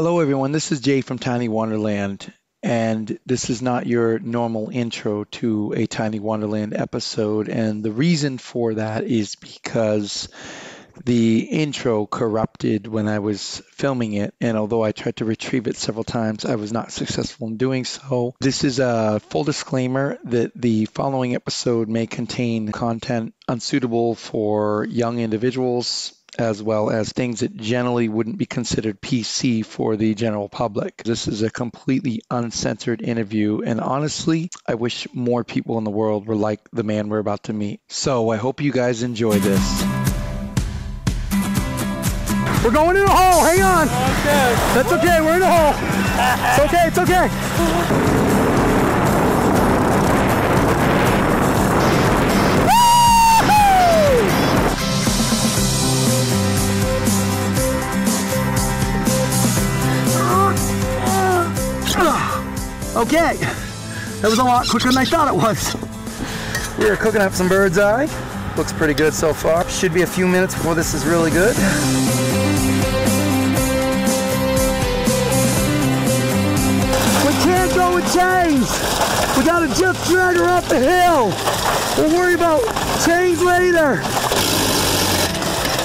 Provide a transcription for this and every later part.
Hello, everyone. This is Jay from Tiny Wonderland, and this is not your normal intro to a Tiny Wonderland episode. And the reason for that is because the intro corrupted when I was filming it, and although I tried to retrieve it several times, I was not successful in doing so. This is a full disclaimer that the following episode may contain content unsuitable for young individuals, as well as things that generally wouldn't be considered PC for the general public. This is a completely uncensored interview, and honestly, I wish more people in the world were like the man we're about to meet. So I hope you guys enjoy this. We're going in a hole, hang on! Okay. That's okay, we're in a hole. It's okay, it's okay. Okay, that was a lot quicker than I thought it was. We are cooking up some bird's eye. Looks pretty good so far. Should be a few minutes before this is really good. We can't go with chains. We gotta just drag her up the hill. We'll worry about chains later.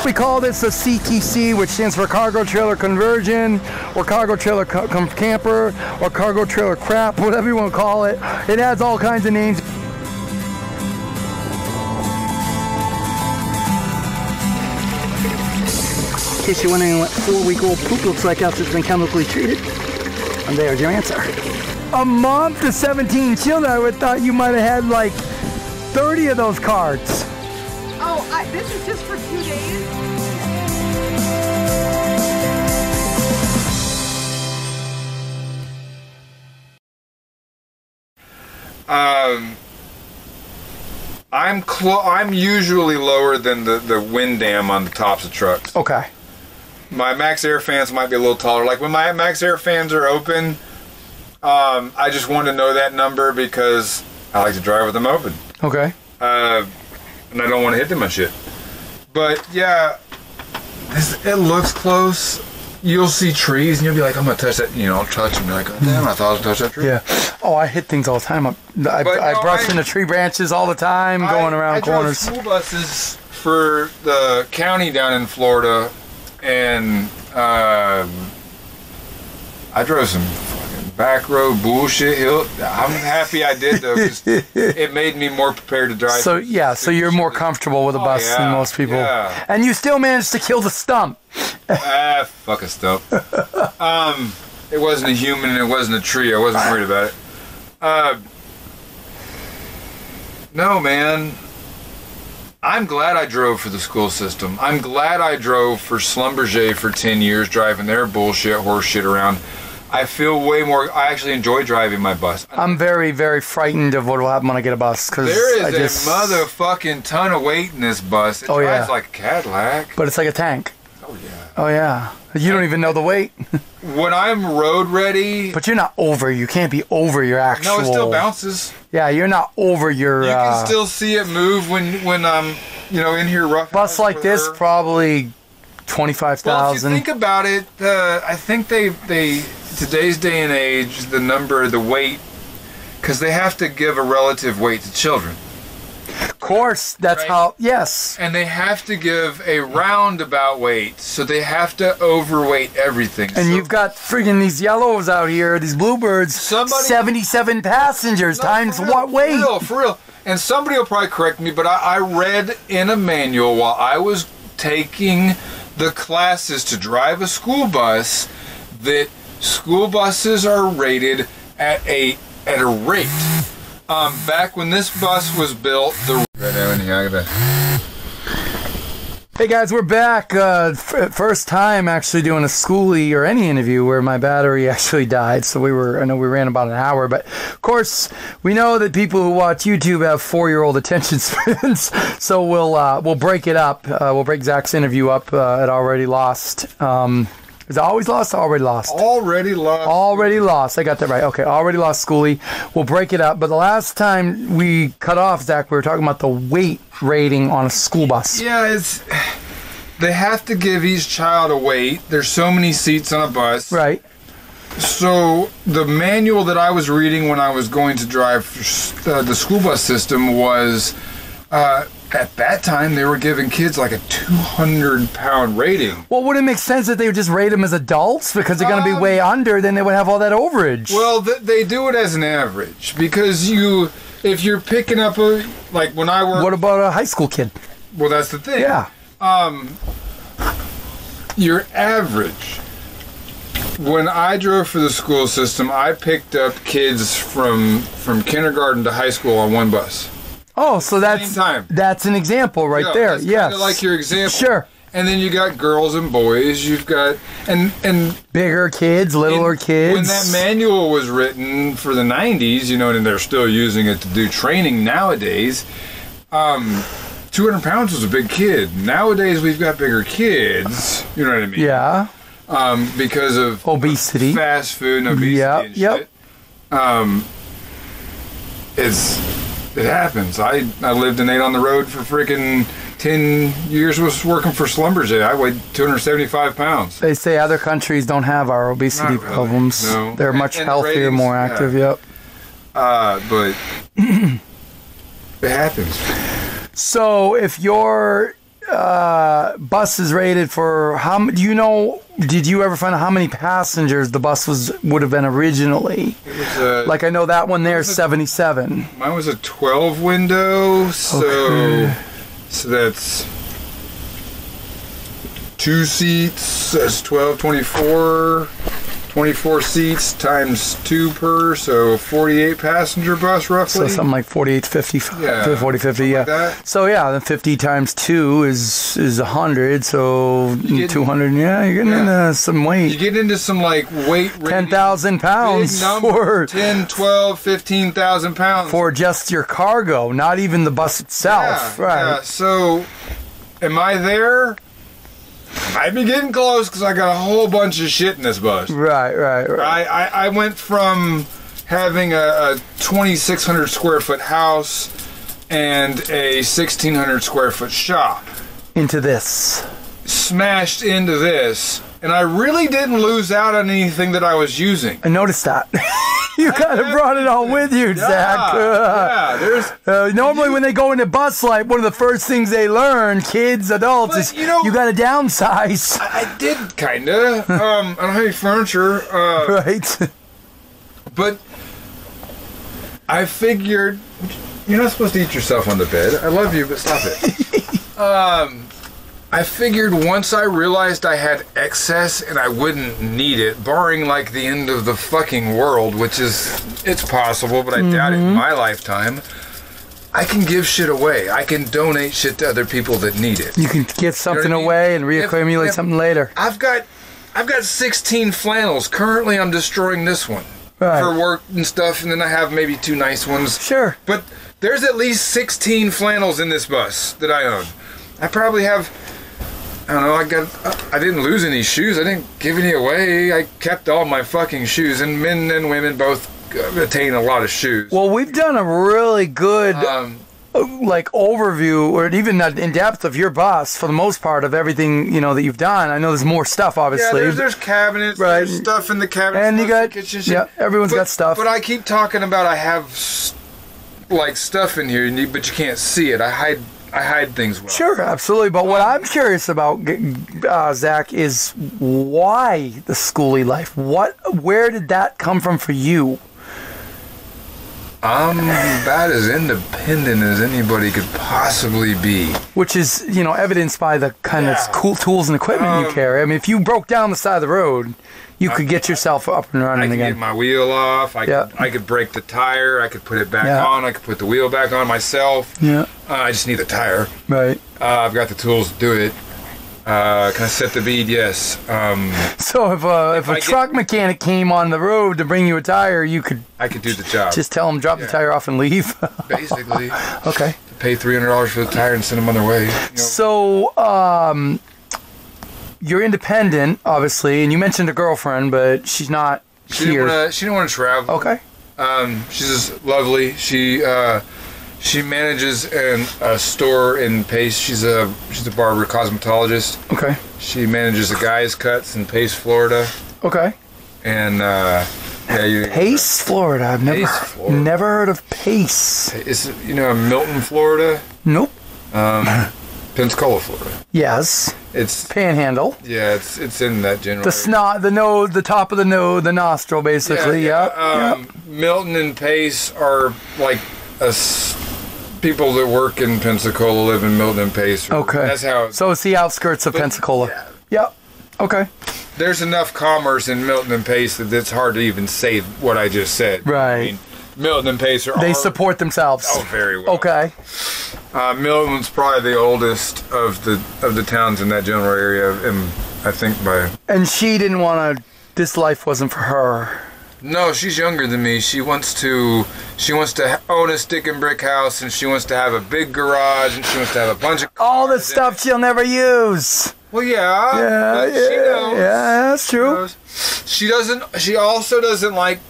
We call this a CTC, which stands for Cargo Trailer Conversion, or Cargo Trailer Camper, or Cargo Trailer Crap, whatever you want to call it. It has all kinds of names. In case you're wondering what 4-week-old poop looks like after it's been chemically treated, and there's your answer. A mom to 17 children, I would have thought you might have had like 30 of those cards. Oh, this is just for 2 days? I'm usually lower than the wind dam on the tops of trucks. Okay. My max air fans might be a little taller. Like when my max air fans are open, I just want to know that number because I like to drive with them open. Okay. And I don't want to hit them and shit. But yeah, it looks close. You'll see trees and you'll be like, I'm gonna touch that. You know, I'll touch them. You're like, oh, damn, I thought I was gonna touch that tree. Yeah. Oh, I hit things all the time. I brush into tree branches all the time, going around corners. I drove school buses for the county down in Florida, and I drove some fucking back road bullshit hill. I'm happy I did though, because it made me more prepared to drive. So yeah, so you're more comfortable with a bus than most people. Yeah. And you still managed to kill the stump. Fuck a stump. It wasn't a human and it wasn't a tree. I wasn't worried about it. No, man. I'm glad I drove for the school system. I'm glad I drove for Schlumberger for 10 years, driving their bullshit horse shit around. I feel way more. I actually enjoy driving my bus. I'm very, very frightened of what will happen when I get a bus. Cause there is a motherfucking ton of weight in this bus. It drives like a Cadillac. But it's like a tank. Oh, yeah. Oh, yeah. You don't even know the weight. When I'm road ready... But you're not over. You can't be over your actual... No, it still bounces. Yeah, you're not over your... You can still see it move when I'm, in here rough. Bus like this, probably 25,000. Well, if you think about it, I think they today's day and age, the weight, because they have to give a relative weight to children. Of course, that's how, yes. And they have to give a roundabout weight, so they have to overweight everything. And you've got friggin' these yellows out here, these bluebirds, 77 passengers times what weight? For real. And somebody will probably correct me, but I read in a manual while I was taking the classes to drive a school bus that school buses are rated at a rate. Back when this bus was built, Hey guys, we're back. First time actually doing a Skoolie or any interview where my battery actually died. So I know we ran about an hour, but of course we know that people who watch YouTube have 4-year-old attention spans. So we'll break it up. We'll break Zach's interview up at Already Lost. Is it Always Lost or Already Lost? Already Lost. Already Lost. I got that right. Okay, Already Lost Skoolie. We'll break it up. But the last time we cut off, Zach, we were talking about the weight rating on a school bus. Yeah, they have to give each child a weight. There's so many seats on a bus. Right. So the manual that I was reading when I was going to drive the school bus system was, at that time, they were giving kids like a 200-pound rating. Well, would it make sense that they would just rate them as adults because they're going to be way under? Then they would have all that overage. Well, they do it as an average because if you're picking up like when I work. What about a high school kid? Well, that's the thing. Yeah. Your average. When I drove for the school system, I picked up kids from kindergarten to high school on one bus. Oh, so that's an example right there. That's yes. kind of like your example. Sure. And then you got girls and boys. You've got and bigger kids, littler kids. When that manual was written for the 90s, and they're still using it to do training nowadays. 200 pounds was a big kid. Nowadays we've got bigger kids. You know what I mean? Yeah. Because of obesity, fast food, and obesity, and shit. It happens. I lived and ate on the road for freaking 10 years. Was working for Schlumberger. I weighed 275 pounds. They say other countries don't have our obesity problems. No. They're much healthier, ratings, more active. Yeah. Yep. But it happens. So if your bus is rated for did you ever find out how many passengers the bus would have been originally? It was like I know that one there is 77. Mine was a 12 window, so that's 2 seats, that's 12, 24 seats times 2 per, so 48 passenger bus roughly. So something like 48 to 50, 40, 50, yeah. Like so yeah, then 50 times 2 is 100, so 200, yeah, you're getting into some weight. You get into some like weight 10,000 pounds for 10, 12, 15,000 pounds. For just your cargo, not even the bus itself. Yeah, right. Yeah. So, am I there? Might be getting close because I got a whole bunch of shit in this bus. Right. I went from having a 2,600 square foot house and a 1,600 square foot shop. Into this. Smashed into this. And I really didn't lose out on anything that I was using. I noticed that. You kind of brought it all with you, Zach. Normally when they go into bus life, one of the first things they learn, kids, adults, is you got to downsize. I did, kind of. I don't have any furniture. Right. But I figured, you're not supposed to eat yourself on the bed. I love you, but stop it. I figured once I realized I had excess and I wouldn't need it, barring like the end of the fucking world, which it's possible, but I doubt it in my lifetime, I can give shit away. I can donate shit to other people that need it. You can give something away and reaccumulate something later. I've got 16 flannels. Currently I'm destroying this one for work and stuff, and then I have maybe 2 nice ones. Sure. But there's at least 16 flannels in this bus that I own. I probably have... I don't know, I didn't lose any shoes. I didn't give any away. I kept all my fucking shoes, and men and women both attain a lot of shoes. Well, we've done a really good overview, or even in depth of your bus for the most part of everything that you've done. I know there's more stuff, obviously. Yeah, there's cabinets, there's stuff in the cabinets, and you got kitchen, everyone's got stuff. But I keep talking about I have like stuff in here, but you can't see it. I hide things well. Sure, absolutely. But what I'm curious about, Zach, is why the Skoolie life? Where did that come from for you? I'm about as independent as anybody could possibly be. Which is, evidenced by the kind of cool tools and equipment you carry. I mean, if you broke down the side of the road, you could get yourself up and running again. I could get my wheel off. I could break the tire. I could put it back on. I could put the wheel back on myself. Yeah. I just need the tire. Right. I've got the tools to do it. Can I set the bead? Yes. So if a truck mechanic came on the road to bring you a tire, I could do the job. Just tell them drop the tire off and leave. Basically. Okay. Pay $300 for the tire and send them on their way. So you're independent, obviously, and you mentioned a girlfriend, but she's not here. She didn't want to travel. Okay. She's just lovely. She She manages a store in Pace. She's a barber cosmetologist. Okay. She manages a Guy's Cuts in Pace, Florida. Okay. And Pace, Florida. I've never heard of Pace. Is it, Milton, Florida? Nope. Pensacola, Florida. Yes. It's Panhandle. Yeah, it's in that general. The snot, the nose, the top of the nose, the nostril, basically. Yeah. Milton and Pace are like people that work in Pensacola live in Milton and Pace. Okay. That's how. So it's the outskirts of Pensacola. Yeah. Yep. Okay. There's enough commerce in Milton and Pace that it's hard to even say what I just said. Right. I mean, Milton and Pace They support themselves. Oh, very well. Okay. Milton's probably the oldest of the towns in that general area, and I think by. And she didn't want to. This life wasn't for her. No, she's younger than me. She wants to own a stick and brick house, and she wants to have a big garage, and she wants to have a bunch of cars. All the stuff she'll never use. Well, yeah. She knows. Yeah, that's true. She also doesn't like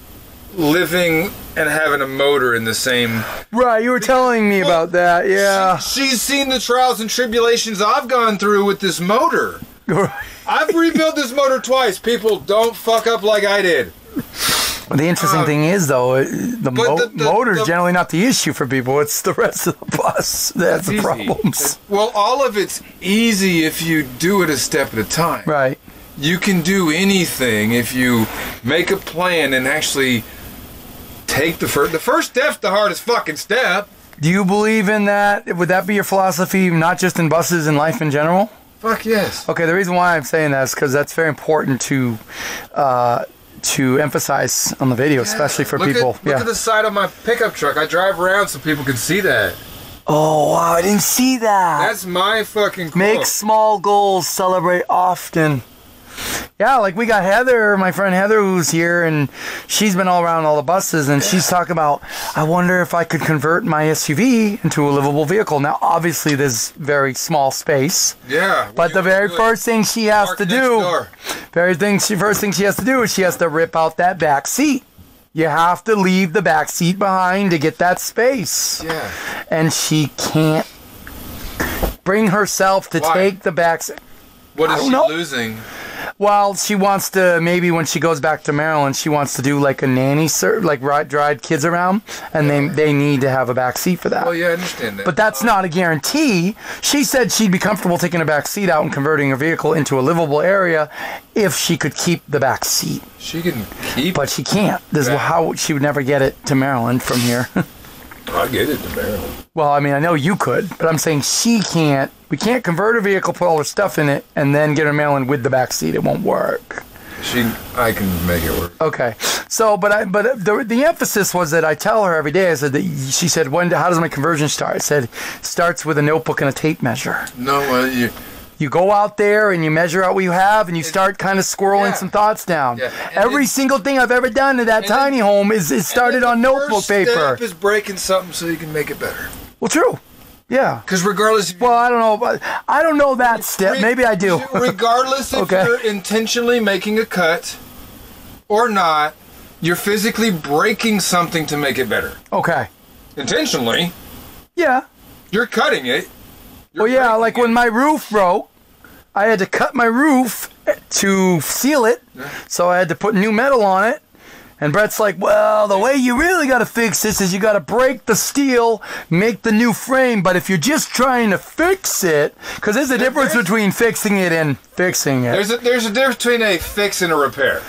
living and having a motor in the same. Right, you were telling me about that. Yeah. She's seen the trials and tribulations I've gone through with this motor. I've rebuilt this motor twice. People, don't fuck up like I did. The interesting thing is, though, the motor's generally not the issue for people. It's the rest of the bus that's the problems. Well, all of it's easy if you do it a step at a time. Right. You can do anything if you make a plan and actually take the first step's the hardest fucking step. Do you believe in that? Would that be your philosophy, not just in buses, in life in general? Fuck yes. Okay, the reason why I'm saying that is because that's very important to emphasize on the video, especially for people. Look at the side of my pickup truck. I drive around so people can see that. Oh, wow, I didn't see that. That's my fucking quote. Make small goals, celebrate often. Yeah, like we got Heather, my friend Heather, who's here, and she's been all around all the buses, and she's talking about, I wonder if I could convert my SUV into a livable vehicle. Now, obviously, there's very small space. Yeah. But the very first thing she has to do, first thing she has to do is she has to rip out that back seat. You have to leave the back seat behind to get that space. Yeah. And she can't bring herself to take the back seat. What is she losing? Well, she wants to, maybe when she goes back to Maryland, she wants to do like a nanny, like ride kids around, and they need to have a back seat for that. Well, yeah, I understand that. But that's not a guarantee. She said she'd be comfortable taking a back seat out and converting her vehicle into a livable area if she could keep the back seat. She can keep But she can't. This is how she would never get it to Maryland from here. I'll get it to Maryland. Well, I mean, I know you could, but I'm saying she can't. We can't convert her vehicle, put all her stuff in it, and then get her Maryland with the back seat. It won't work. I can make it work. Okay. So, but the emphasis was that I tell her every day. I said that she said, how does my conversion start? I said, starts with a notebook and a tape measure. No, well, you go out there and you measure out what you have, and you start kind of squirreling some thoughts down. Yeah. Every single thing I've ever done to that tiny home is started on notebook paper. The first step is breaking something so you can make it better. Well, true. Yeah. Because regardless... Well, I don't know. I don't know that step. Maybe I do. Regardless if you're intentionally making a cut or not, you're physically breaking something to make it better. Okay. Intentionally. Yeah. You're cutting it. Well, yeah, like when my roof broke, I had to cut my roof to seal it, so I had to put new metal on it. And Brett's like, well, the way you really got to fix this is you got to break the steel, make the new frame. But if you're just trying to fix it, because there's a difference between fixing it and fixing it. There's a difference between a fix and a repair.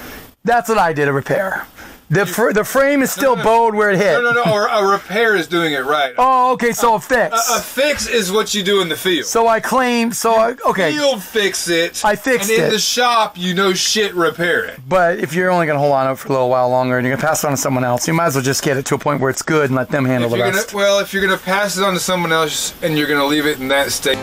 That's what I did, a repair. The frame is still bowed where it hit. No. Or a repair is doing it right. Oh, okay. So a fix. A fix is what you do in the field. So I claim. Okay. Field fix it. I fixed it. And in the shop, shit repair it. But if you're only gonna hold on to it for a little while longer and you're gonna pass it on to someone else, you might as well just get it to a point where it's good and let them handle the rest. If you're gonna pass it on to someone else and you're gonna leave it in that state.